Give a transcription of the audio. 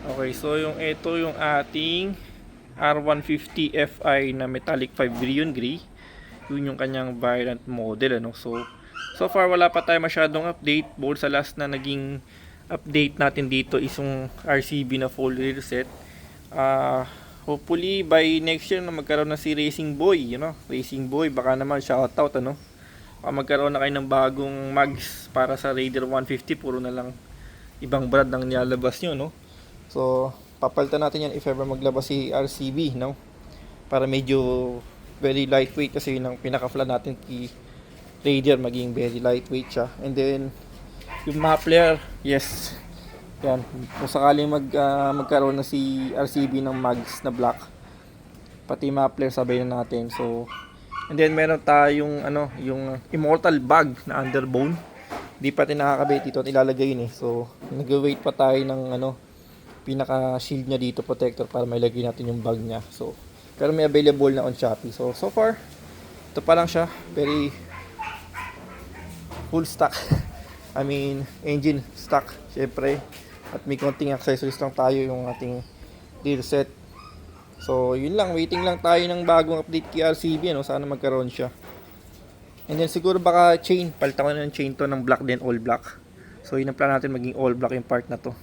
Okay, so ito yung ating R150 Fi na metallic 5 Brillion Gray. Yun yung kanyang variant model, ano. So far wala pa tayo masyadong update. Bukod sa last na naging update natin dito is yung RCB na full reset. Hopefully by next year na magkaroon na si Racing Boy, Racing Boy, baka naman shoutout, ano. Baka magkaroon na kayo ng bagong mags para sa Raider 150, puro na lang ibang brand ang nilalabas nyo, no. So papalitan natin yan if ever maglabas si RCB, no, para medyo very lightweight, kasi yun ang pinaka-flan natin kay Raider, maging very lightweight siya. And then yung muffler, yes, yan, kung sakaling magkaroon na si RCB ng mags na black, pati muffler sabay na natin. So and then meron tayong yung immortal bag na underbone, di pa tayo nakakabit dito at ilalagay yun, so nag-wait pa tayo ng pinaka shield niya dito, protector, para mailagay natin yung bag niya. So pero may available na on Shopee. So far ito pa lang siya, very full stock. I mean engine stock syempre, at may konting accessories lang tayo, yung ating rear set. So yun lang, waiting lang tayo ng bagong update kay RCB, sana magkaroon siya. And then siguro baka chain, palitan ko na ng chain to ng black din, all black. So yun ang plan natin, maging all black yung part na to.